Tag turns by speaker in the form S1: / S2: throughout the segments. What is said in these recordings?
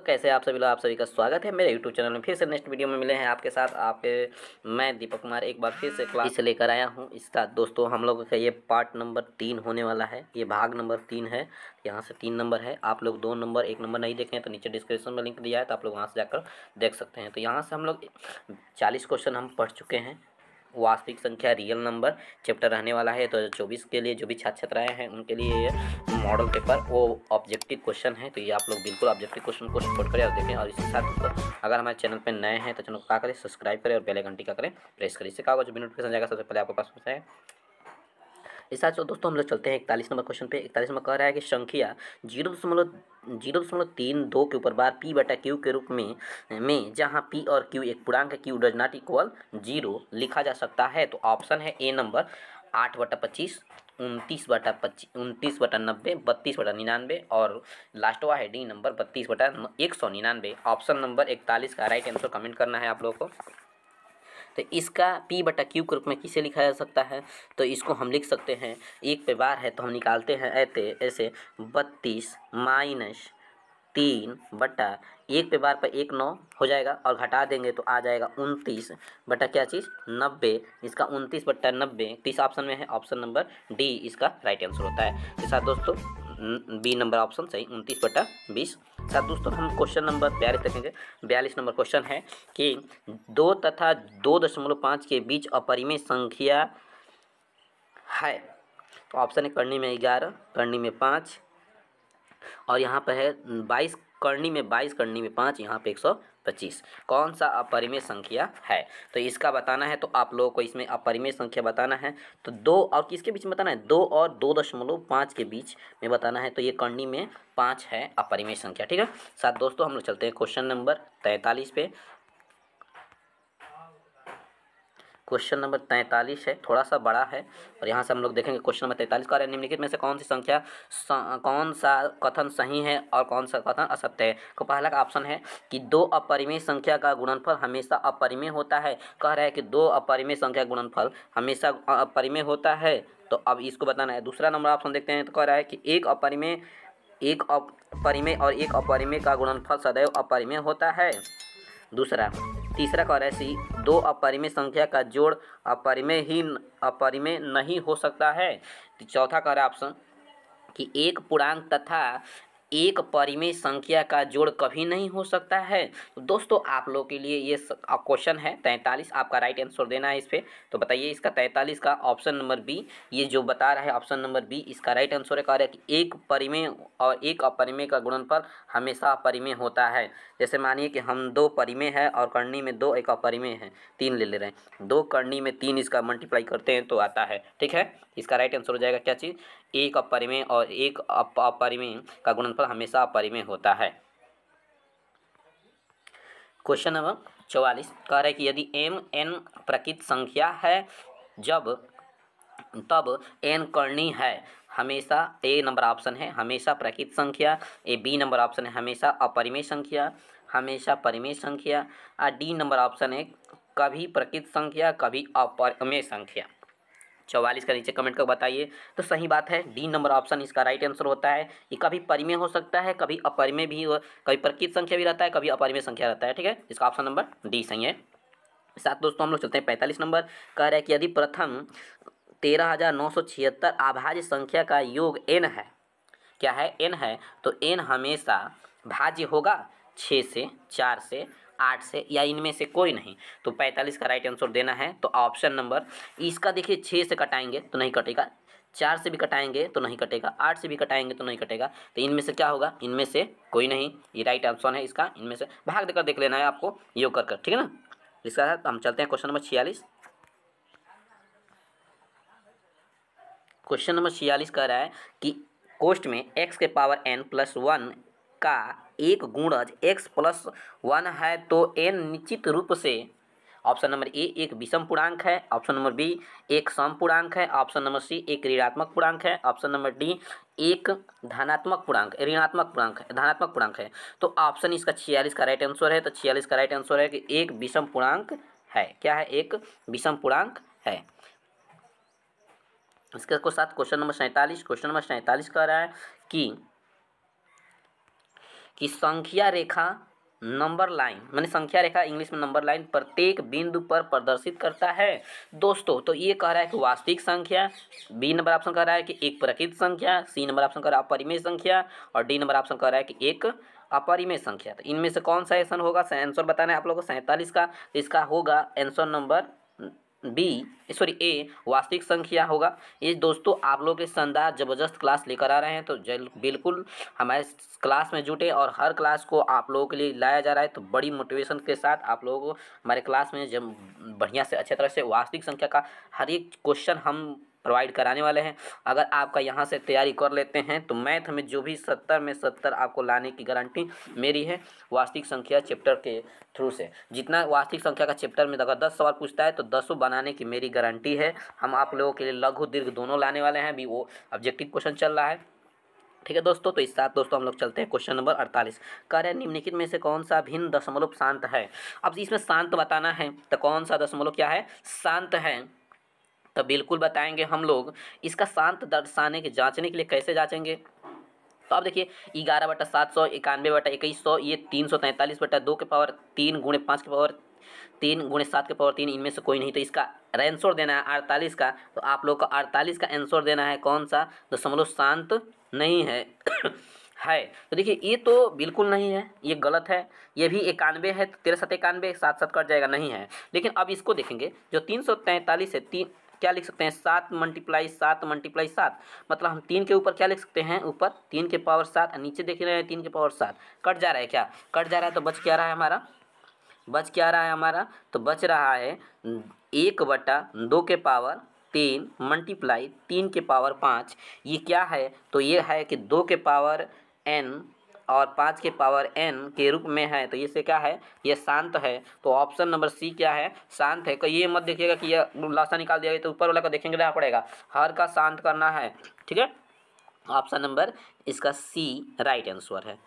S1: तो कैसे आप सभी लोग, आप सभी का स्वागत है मेरे यूट्यूब चैनल में। फिर से नेक्स्ट वीडियो में मिले हैं आपके साथ। मैं दीपक कुमार एक बार फिर से क्लास लेकर आया हूं। इसका दोस्तों हम लोगों का ये पार्ट नंबर 3 होने वाला है। ये भाग नंबर 3 है। यहाँ से 3 नंबर है। आप लोग 2 नंबर 1 नंबर नहीं देखें तो नीचे डिस्क्रिप्शन में लिंक दिया है, तो आप लोग वहाँ से जाकर देख सकते हैं। तो यहाँ से हम लोग 40 क्वेश्चन हम पढ़ चुके हैं। वास्तविक संख्या रियल नंबर चैप्टर रहने वाला है। तो 24 के लिए जो भी छात्र छात्राएँ हैं उनके लिए ये मॉडल पेपर वो ऑब्जेक्टिव क्वेश्चन है। तो ये आप लोग बिल्कुल ऑब्जेक्टिव क्वेश्चन को सपोर्ट करें और देखें। और इसी साथ दोस्तों अगर हमारे चैनल पर नए हैं तो चैनल को क्या करें, सब्सक्राइब करें और बेल आइकन घंटी का करें प्रेस करें। इससे क्या होगा, जो भी नोटिफिकेशन जाएगा सबसे पहले आपके पास पहुंचता है। इस साथ जो दोस्तों हम लोग चलते हैं 41 नंबर क्वेश्चन पे। 41 नंबर कह रहा है कि संख्या 0.32 के ऊपर बार p बटा q के रूप में जहां p और q एक पूर्णांक है, q डज नॉट इक्वल 0 लिखा जा सकता है। तो ऑप्शन है ए नंबर 8/25, 29/90, 32/99 और लास्टवा है डी नंबर 32/199। ऑप्शन नंबर 41 का राइट आंसर कमेंट करना है आप लोगों को। तो इसका p बटा q के रूप में किसे लिखा जा सकता है, तो इसको हम लिख सकते हैं, एक पे बार है तो हम निकालते हैं ऐसे 32 माइनस 3 बटा 1 पे बार पर 1 9 हो जाएगा और घटा देंगे तो आ जाएगा 29 बटा क्या चीज़ 90। इसका 29/90 किस ऑप्शन में है, ऑप्शन नंबर डी इसका राइट आंसर होता है। तो साथ दोस्तों बी नंबर ऑप्शन सही 29/20। साथ दोस्तों हम क्वेश्चन नंबर 42 देखेंगे। 42 नंबर क्वेश्चन है कि 2 तथा 2.5 के बीच अपरिमेय संख्या है। तो ऑप्शन है करनी में 11, करनी में 5 और यहाँ पर है 22, करनी में 22, करनी में 5, यहाँ पे 125। कौन सा अपरिमेय संख्या है, तो इसका बताना है। तो आप लोगों को इसमें अपरिमेय संख्या बताना है। तो 2 और किसके बीच में बताना है, 2 और 2.5 के बीच में बताना है। तो ये करनी में 5 है अपरिमेय संख्या। ठीक है साथ दोस्तों हम लोग चलते हैं क्वेश्चन नंबर 43 पे। क्वेश्चन नंबर 43 है, थोड़ा सा बड़ा है और यहाँ से हम लोग देखेंगे। क्वेश्चन नंबर 43 का निम्नलिखित में से कौन सा कथन सही है और कौन सा कथन असत्य है। तो पहला का ऑप्शन है कि 2 अपरिमेय संख्या का गुणनफल हमेशा अपरिमेय होता है। कह रहा है कि 2 अपरिमेय संख्या का गुणनफल हमेशा अपरिमेय होता है। तो अब इसको बताना है। दूसरा नंबर ऑप्शन देखते हैं, तो कह रहा है कि एक अपरिमेय और एक अपरिमेय का गुणनफल सदैव अपरिमेय होता है। दूसरा, तीसरा कह रहा है सी 2 अपरिमेय संख्या का जोड़ अपरिमेय नहीं हो सकता है। चौथा कह रहा है ऑप्शन कि एक पूर्णांक तथा एक परिमेय संख्या का जोड़ कभी नहीं हो सकता है। तो दोस्तों आप लोगों के लिए ये क्वेश्चन है 43, आपका राइट आंसर देना है इस पे। तो बताइए इसका 43 का ऑप्शन नंबर बी ये जो बता रहा है, ऑप्शन नंबर बी इसका राइट आंसर है। कह रहा है कि एक परिमेय और एक अपरिमेय का गुणनफल हमेशा अपरिमेय होता है। जैसे मानिए कि हम 2 परिमेय है और करनी में 2, एक अपरिमेय है 3 ले रहे हैं। 2 करनी में 3 इसका मल्टीप्लाई करते हैं तो आता है। ठीक है, इसका राइट आंसर हो जाएगा क्या चीज़, एक अपरिमेय और एक अपरिमेय का गुणनफल हमेशा अपरिमेय होता है। क्वेश्चन नंबर 44 कह रहा है कि यदि m n प्रकृत संख्या है तब n करनी है हमेशा, ए नंबर ऑप्शन है हमेशा प्रकृत संख्या, ए बी नंबर ऑप्शन है हमेशा अपरिमेय संख्या, हमेशा परिमेय संख्या, और डी नंबर ऑप्शन है कभी प्रकृत संख्या कभी अपरिमेय संख्या। 44 का नीचे कमेंट कर बताइए। तो सही बात है, डी नंबर ऑप्शन इसका राइट आंसर होता है। ये कभी परिमेय हो सकता है, कभी अपरिमेय भी कभी प्रकृत संख्या भी रहता है, कभी अपरिमेय संख्या रहता है। ठीक है, इसका ऑप्शन नंबर डी सही है। साथ दोस्तों हम लोग चलते हैं 45 नंबर। कह रहा है कि यदि प्रथम 13,976 अभाज्य संख्या का योग n है, क्या है n है, तो n हमेशा भाज्य होगा 6 से, 4 से, 8 से या इनमें से कोई नहीं। तो 45 का राइट आंसर देना है। तो ऑप्शन नंबर इसका देखिए 6 से कटाएंगे तो नहीं कटेगा, 4 से भी कटाएंगे तो नहीं कटेगा, 8 से भी कटाएंगे तो नहीं कटेगा। तो इनमें से क्या होगा, इनमें से कोई नहीं। ये राइट आंसर है इसका, इनमें से भाग देकर देख लेना है आपको योग कर, ठीक है ना। इसका है तो हम चलते हैं क्वेश्चन नंबर 46। क्वेश्चन नंबर 46 कह रहा है कि कोष्ठ में x के पावर n प्लस 1 का एक गुणज x प्लस 1 है तो n निश्चित रूप से, ऑप्शन नंबर ए एक विषम पूर्णांक है, ऑप्शन नंबर बी एक सम पूर्णांक है, ऑप्शन नंबर सी एक ऋणात्मक पूर्णांक है, ऑप्शन नंबर डी एक धनात्मक पूर्णांक धनात्मक पूर्णांक है। तो ऑप्शन इसका 46 का राइट आंसर है। तो 46 का राइट आंसर है कि एक विषम पूर्णांक है। क्या है, एक विषम पूर्णांक है। इसके साथ क्वेश्चन नंबर 47 कह रहा है कि कि संख्या रेखा नंबर लाइन, मैंने संख्या रेखा इंग्लिश में नंबर लाइन प्रत्येक बिंदु पर प्रदर्शित करता है दोस्तों। तो ये कह रहा है कि वास्तविक संख्या, बी नंबर ऑप्शन कह रहा है कि एक प्रकृत संख्या, सी नंबर ऑप्शन कह रहा है अपरिमेय संख्या, और डी नंबर ऑप्शन कह रहा है कि एक अपरिमेय संख्या। तो इनमें से कौन सा आंसर होगा, आंसर बताना है आप लोगों को 47 का। तो इसका होगा आंसर नंबर बी, सॉरी ए, वास्तविक संख्या होगा। ये दोस्तों आप लोग के शानदार जबरदस्त क्लास लेकर आ रहे हैं, तो बिल्कुल हमारे क्लास में जुटे, और हर क्लास को आप लोगों के लिए लाया जा रहा है। तो बड़ी मोटिवेशन के साथ आप लोगों को हमारे क्लास में जब बढ़िया से अच्छे तरह से वास्तविक संख्या का हर एक क्वेश्चन हम प्रोवाइड कराने वाले हैं। अगर आपका यहाँ से तैयारी कर लेते हैं तो मैथ में जो भी 70 में 70 आपको लाने की गारंटी मेरी है वास्तविक संख्या चैप्टर के थ्रू से। जितना वास्तविक संख्या का चैप्टर में अगर 10 सवाल पूछता है तो 10 बनाने की मेरी गारंटी है। हम आप लोगों के लिए लघु दीर्घ दोनों लाने वाले हैं, अभी वो ऑब्जेक्टिव क्वेश्चन चल रहा है। ठीक है दोस्तों, तो इस साथ दोस्तों हम लोग चलते हैं क्वेश्चन नंबर 48। कह रहे हैं निम्नलिखित में से कौन सा भिन्न दशमलव शांत है। अब इसमें शांत बताना है तो कौन सा दशमलव क्या है, शांत है। तो बिल्कुल बताएंगे हम लोग। इसका शांत दर्शाने के जांचने के लिए कैसे जांचेंगे, तो आप देखिए 11/700, 91/2100, ये 343/2 के पावर 3 गुणे 5 के पावर 3 गुणे 7 के पावर 3, इनमें से कोई नहीं। तो इसका आंसर देना है 48 का। तो आप लोग को 48 का आंसर देना है कौन सा दशमलव शांत नहीं है है। तो देखिए ये तो बिल्कुल नहीं है, ये गलत है। ये भी 91 है, तो 13 7 91, 7 7 कट जाएगा, नहीं है। लेकिन अब इसको देखेंगे, जो 343 है, तीन क्या लिख सकते हैं, 7 × 7 × 7, मतलब हम 3 के ऊपर क्या लिख सकते हैं, ऊपर 3 के पावर 7, नीचे देख रहे हैं 3 के पावर 7। कट जा रहा है, क्या कट जा रहा है, तो बच क्या रहा है हमारा, बच क्या रहा है हमारा, तो बच रहा है 1/2 के पावर 3 मल्टीप्लाई 3 के पावर 5। ये क्या है, तो ये है कि 2 के पावर n और 5 के पावर n के रूप में है। तो ये से क्या है, ये शांत है। तो ऑप्शन नंबर सी क्या है, शांत है। ये मत देखिएगा कि ये लासा निकाल दिया, तो ऊपर वाला को देखेंगे ना पड़ेगा, हर का शांत करना है। ठीक है, ऑप्शन नंबर इसका सी राइट आंसर है।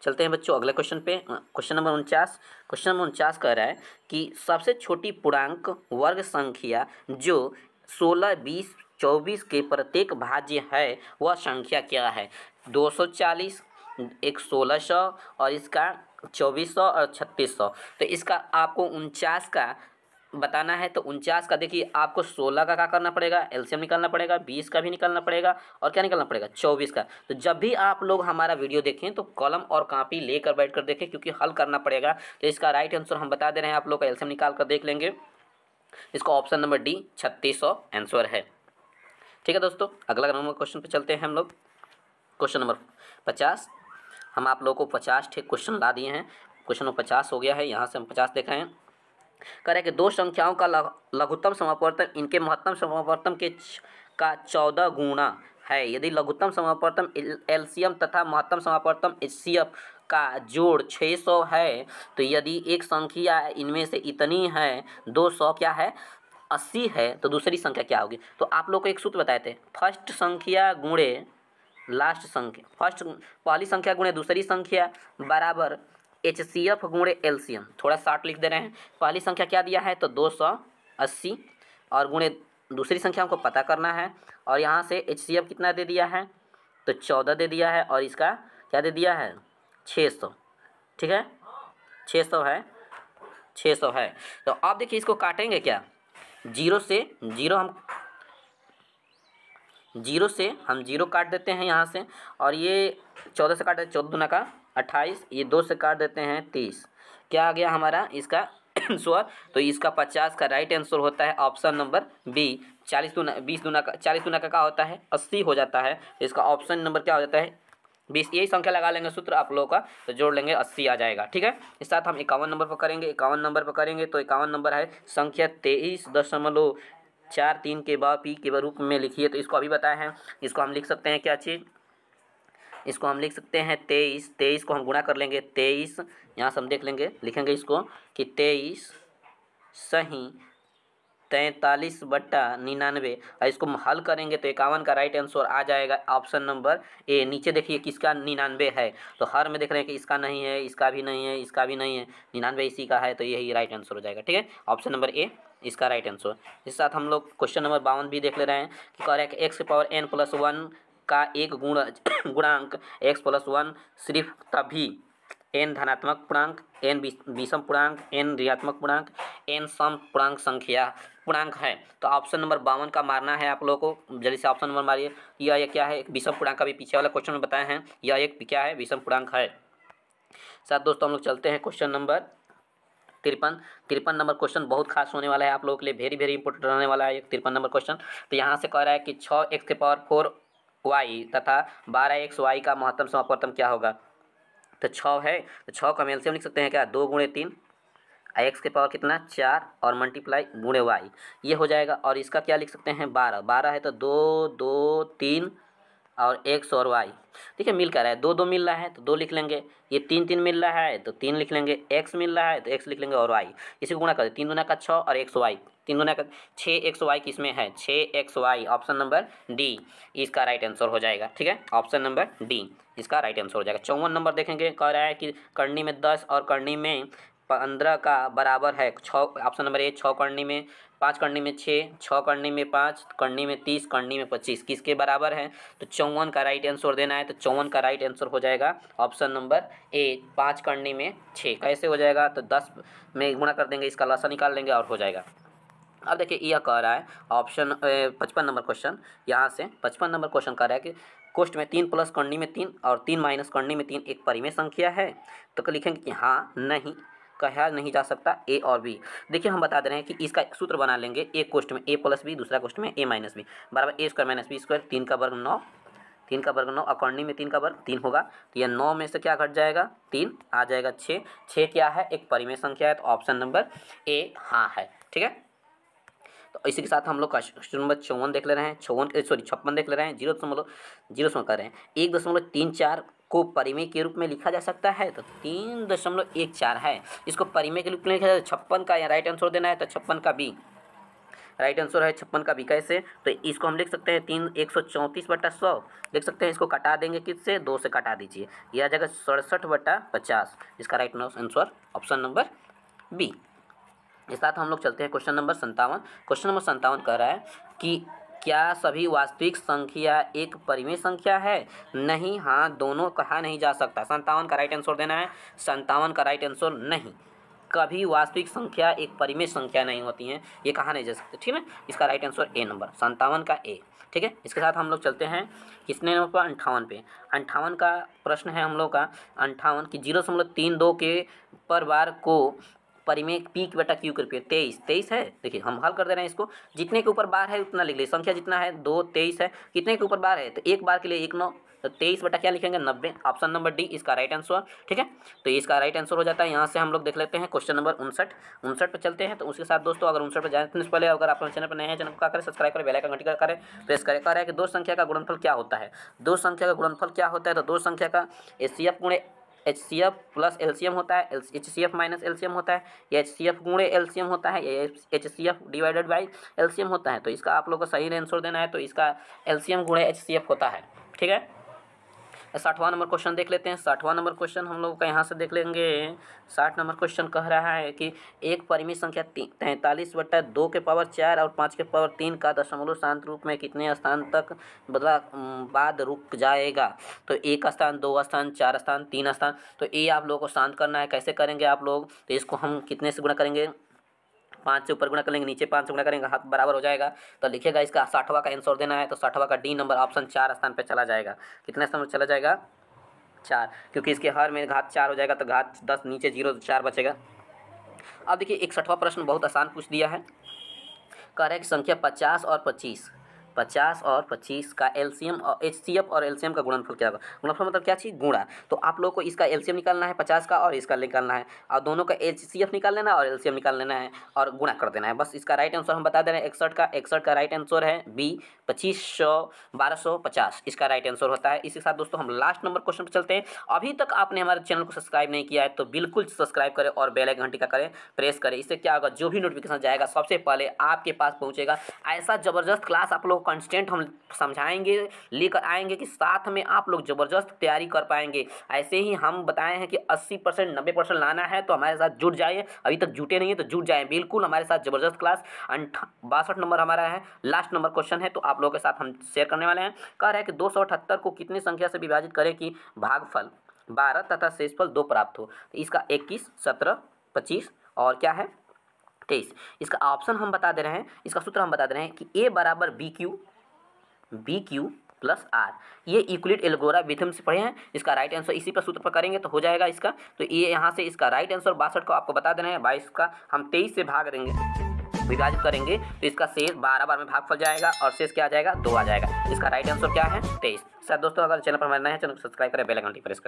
S1: चलते हैं बच्चों अगले क्वेश्चन पे, क्वेश्चन नंबर 49। क्वेश्चन नंबर 49 कह रहा है कि सबसे छोटी पूर्णांक वर्ग संख्या जो 16, 20, 24 के प्रत्येक भाज्य है वह संख्या क्या है। 240, एक 1600 और इसका 2400 और 3600। तो इसका आपको 49 का बताना है। तो 49 का देखिए आपको 16 का क्या करना पड़ेगा, एलसीएम निकालना पड़ेगा, 20 का भी निकालना पड़ेगा, और क्या निकालना पड़ेगा, 24 का। तो जब भी आप लोग हमारा वीडियो देखें तो कलम और कॉपी लेकर बैठ कर देखें, क्योंकि हल करना पड़ेगा। तो इसका राइट आंसर हम बता दे रहे हैं, आप लोग का एलसीएम निकाल कर देख लेंगे। इसका ऑप्शन नंबर डी 3600 आंसर है। ठीक है दोस्तों, अगला नंबर क्वेश्चन पे चलते हैं हम लोग। क्वेश्चन नंबर 50, हम आप लोगों को 50 ठीक क्वेश्चन ला दिए हैं। क्वेश्चन नंबर 50 हो गया है, यहाँ से हम 50 देख रहे हैं। कह रहे हैं कि दो संख्याओं का लघुत्तम समापवर्तन इनके महत्तम समापवर्तन का 14 गुना है। यदि लघुत्तम समापवर्तन एलसीएम तथा महत्तम समापवर्तन एचसीएफ का जोड़ 600 है, तो यदि एक संख्या इनमें से इतनी है, 200 क्या है, 80 है, तो दूसरी संख्या क्या होगी। तो आप लोग को एक सूत्र बताए थे, फर्स्ट संख्या गुणे लास्ट संख्या, फर्स्ट पहली संख्या गुणे दूसरी संख्या बराबर एचसीएफ गुणे एलसीएम। थोड़ा शार्ट लिख दे रहे हैं, पहली संख्या क्या दिया है, तो 280, और गुणे दूसरी संख्या हमको पता करना है, और यहाँ से एचसीएफ कितना दे दिया है, तो 14 दे दिया है, और इसका क्या दे दिया है, 600। ठीक है, 600 है, 600 है। तो आप देखिए इसको काटेंगे क्या, जीरो से जीरो काट देते हैं यहाँ से, और ये 14 से काट देते, 14 दूना का 28, ये 2 से काट देते हैं 30। क्या आ गया हमारा इसका आंसर, तो इसका 50 का राइट आंसर होता है ऑप्शन नंबर बी। 40 दूना 20 दूना का 40 दूना का क्या होता है, 80 हो जाता है। इसका ऑप्शन नंबर क्या हो जाता है, 20। यही संख्या लगा लेंगे सूत्र आप लोगों का, तो जोड़ लेंगे 80 आ जाएगा। ठीक है, इस साथ हम 51 नंबर पर करेंगे। 51 नंबर पर करेंगे तो 51 नंबर है संख्या 23.43 के बाद पी के रूप में लिखिए। तो इसको अभी बताए हैं, इसको हम लिख सकते हैं क्या चीज़, इसको हम लिख सकते हैं 23 को हम गुणा कर लेंगे 23, यहाँ से हम देख लेंगे, लिखेंगे इसको कि 23 सही 43/99, और इसको हम हल करेंगे तो 51 का राइट आंसर आ जाएगा ऑप्शन नंबर ए। नीचे देखिए किसका 99 है, तो हर में देख रहे हैं कि इसका नहीं है, इसका भी नहीं है, इसका भी नहीं है, 99 इसी का है, तो यही राइट आंसर हो जाएगा। ठीक है, ऑप्शन नंबर ए इसका राइट आंसर। इस साथ हम लोग क्वेश्चन नंबर 52 भी देख ले रहे हैं कि कह रहे हैं कि x⁴n + 1 का एक गुणांक x+1 सिर्फ तभी n धनात्मक पूर्णांक, n विषम पूर्णांक, n ऋणात्मक पूर्णांक, n सम पूर्णांक है। तो ऑप्शन नंबर 52 का मारना है आप लोगों को। जल्दी से ऑप्शन नंबर मारिए। यह क्या है? एक विषम पूर्णांक का भी पीछे वाला क्वेश्चन में बताए हैं, यह एक क्या है? विषम पूर्णांक है। साथ दोस्तों हम लोग चलते हैं क्वेश्चन नंबर 53 नंबर क्वेश्चन बहुत खास होने वाला है आप लोगों के लिए, वेरी वेरी इंपॉर्टेंट रहने वाला है 53 नंबर क्वेश्चन। तो यहाँ से कह रहा है कि 6x⁴y तथा 12xy का महत्तम समापवर्तन क्या होगा? तो 6 है तो 6 का हम एलसीएम लिख सकते हैं क्या? 2 × 3, एक्स के पावर कितना 4 और मल्टीप्लाई गुणे वाई, ये हो जाएगा। और इसका क्या लिख सकते हैं? 12 है तो 2 2 3 और एक्स और वाई, ठीक है, मिल कर रहा है, 2 2 मिल रहा है तो 2 लिख लेंगे, ये 3 3 मिल रहा है तो 3 लिख लेंगे, एक्स मिल रहा है तो एक्स लिख लेंगे और वाई, इसी को गुणा कर 3 दूना का 6 और एक्स वाई, 3 दूना का 6xy किसमें है? 6xy, ऑप्शन नंबर डी इसका राइट आंसर हो जाएगा। ठीक है, ऑप्शन नंबर डी इसका राइट आंसर हो जाएगा। 54 नंबर देखेंगे, कह रहा है कि करनी में 10 और करनी में 15 का बराबर है। 6, ऑप्शन नंबर ए 6 करनी में 5, करनी में 6, 6 करनी में 5, करनी में 30, करनी में 25 किसके बराबर है? तो 54 का राइट आंसर देना है, तो 54 का राइट आंसर हो जाएगा ऑप्शन नंबर ए 5 करनी में 6। कैसे हो जाएगा? तो 10 में गुणा कर देंगे, इसका लसा निकाल लेंगे और हो जाएगा। अब देखिए यह कह रहा है ऑप्शन 55 नंबर क्वेश्चन, यहाँ से 55 नंबर क्वेश्चन कह रहा है कि कोष्ठ में 3 प्लस करनी में 3 और 3 माइनस करनी में 3 एक परिमेय संख्या है। तो लिखेंगे कि हाँ, नहीं, कहा नहीं जा सकता ए और बी। देखिए हम बता दे रहे हैं कि इसका सूत्र बना लेंगे, एक कोष्ठ में a + b, दूसरा कोष्ठ में a - b बराबर a² - b², 3 का वर्ग 9, 3 का वर्ग 9 और करनी में 3 का वर्ग 3 होगा। तो यह 9 में से क्या घट जाएगा? 3 आ जाएगा 6। 6 क्या है? एक परिमेय संख्या है, तो ऑप्शन नंबर ए हाँ है। ठीक है, तो इसी के साथ हम लोग क्वेश्चन नंबर 54 देख ले रहे हैं, 56 देख ले रहे हैं। 0.0 कर रहे हैं, 1.34 को परिमेय के रूप में लिखा जा सकता है, तो 3.14 है, इसको परिमेय के रूप में लिखा जाए। 56 का राइट आंसर देना है, तो 56 का बी राइट आंसर है। 56 का बी कैसे? तो इसको हम लिख सकते हैं 134/100 लिख सकते हैं। इसको कटा देंगे किससे? 2 से कटा दीजिए, यह आ जाएगा 67/50। इसका right answer option number B. इस साथ हम लोग चलते हैं क्वेश्चन नंबर 57। क्वेश्चन नंबर 57 कह रहा है कि क्या सभी वास्तविक संख्या एक परिमेय संख्या है? नहीं, हाँ, दोनों कहा नहीं जा सकता। 57 का राइट आंसर देना है। 57 का राइट आंसर नहीं, कभी वास्तविक संख्या एक परिमेय संख्या नहीं होती हैं, ये कहा नहीं जा सकते। ठीक है, इसका राइट आंसर ए नंबर 57 का ए। ठीक है, इसके साथ हम लोग चलते हैं किसने नंबर पर? 58 पे। 58 का प्रश्न है हम लोग का 58 की 0.32 के पर बार को परिमेय p/q के रूप में 23 है। देखिए हम हल कर दे रहे हैं इसको, जितने के ऊपर बार है उतना लिख लीजिए, संख्या जितना है 2 23 है, कितने के ऊपर बार है? तो एक बार के लिए 1 9, तो 23 बटा क्या लिखेंगे? 90, ऑप्शन नंबर डी इसका राइट आंसर। ठीक है, तो इसका राइट आंसर हो जाता है। यहाँ से हम लोग देख लेते हैं क्वेश्चन नंबर 59 पे चलते हैं। तो उसके साथ दोस्तों अगर 59 पे जाने से पहले अगर आप चैनल पर नए हैं, चैनल को क्या करें? सब्सक्राइब करें, बेल आइकन घंटी करें, प्रेस करें। कह रहा है कि दो संख्या का गुणनफल क्या होता है? दो संख्या का गुणनफल क्या होता है? तो दो संख्या का HCF गुणे HCF प्लस LCM होता है, HCF माइनस LCM होता है, या HCF गुणे LCM होता है, या HCF डिवाइडेड बाई LCM होता है। तो इसका आप लोग को सही आंसर देना है, तो इसका LCM गुणे HCF होता है। ठीक है, 60वां नंबर क्वेश्चन देख लेते हैं। 60वां नंबर क्वेश्चन हम लोग का यहाँ से देख लेंगे। 60 नंबर क्वेश्चन कह रहा है कि एक परिमेय संख्या 43/2 के पावर 4 और 5 के पावर 3 का दशमलव शांत रूप में कितने स्थान तक बदला बाद रुक जाएगा? तो 1 स्थान, 2 स्थान, 4 स्थान, 3 स्थान। तो ये आप लोगों को शांत करना है। कैसे करेंगे आप लोग? तो इसको हम कितने से गुणा करेंगे? 5 से ऊपर गुणा करेंगे, नीचे 5 से गुणा करेंगे, हाथ बराबर हो जाएगा। तो लिखिएगा इसका 60वां का आंसर देना है, तो 60वां का डी नंबर ऑप्शन 4 स्थान पे चला जाएगा। कितने स्थान पर चला जाएगा? 4, क्योंकि इसके हर में घात 4 हो जाएगा, तो घात 10 नीचे 0 4 बचेगा। अब देखिए 61वां प्रश्न बहुत आसान पूछ दिया है। कह रहा है कि संख्या 50 और 25 का LCM और HCF और LCM का गुणनफल क्या होगा? गुणनफल मतलब क्या चीज़? गुणा। तो आप लोग को इसका LCM निकालना है 50 का और इसका निकालना है, और दोनों का HCF निकाल लेना और LCM निकाल लेना है और गुणा कर देना है। बस इसका राइट आंसर हम बता दे रहे हैं। 61 का राइट आंसर है बी 2500 1250 इसका राइट आंसर होता है। इसी के साथ दोस्तों हम लास्ट नंबर क्वेश्चन पर चलते हैं। अभी तक आपने हमारे चैनल को सब्सक्राइब नहीं किया है तो बिल्कुल सब्सक्राइब करें और बेल आइकन घंटी का करें प्रेस करें। इससे क्या होगा? जो भी नोटिफिकेशन जाएगा सबसे पहले आपके पास पहुंचेगा। ऐसा ज़बरदस्त क्लास आप लोग कंस्टेंट हम समझाएंगे, लेकर आएंगे कि साथ में आप लोग ज़बरदस्त तैयारी कर पाएंगे। ऐसे ही हम बताए हैं कि 80% 90% लाना है तो हमारे साथ जुड़ जाइए। अभी तक जुटे नहीं है तो जुट जाएँ बिल्कुल हमारे साथ। ज़बरदस्त क्लास 62 नंबर हमारा है, लास्ट नंबर क्वेश्चन है, तो आप लोगों के साथ हम शेयर करने वाले हैं। कह रहा है कि 278 को कितनी संख्या से विभाजित करें कि भागफल 12 तथा शेषफल 2 प्राप्त हो। तो इसका 21, 17, 25 और क्या है 23। इसका ऑप्शन हम बता दे रहे हैं, इसका सूत्र हम बता दे रहे हैं कि A बराबर बी क्यू प्लस आर। ये यूक्लिड एल्गोरिथम से पढ़े हैं। इसका राइट आंसर इसी पर सूत्र पर करेंगे तो हो जाएगा इसका। तो ये यहाँ से इसका राइट आंसर 62 को आपको बता दे रहे हैं। 22 का हम 23 से विभाजित करेंगे तो इसका शेष 12 बार में भागफल जाएगा और शेष क्या आ जाएगा 2 आ जाएगा। इसका राइट आंसर क्या है 23। सर दोस्तों अगर चैनल पर हमारे नए हैं चैनल को सब्सक्राइब करें, बेल आइकन प्रेस करें।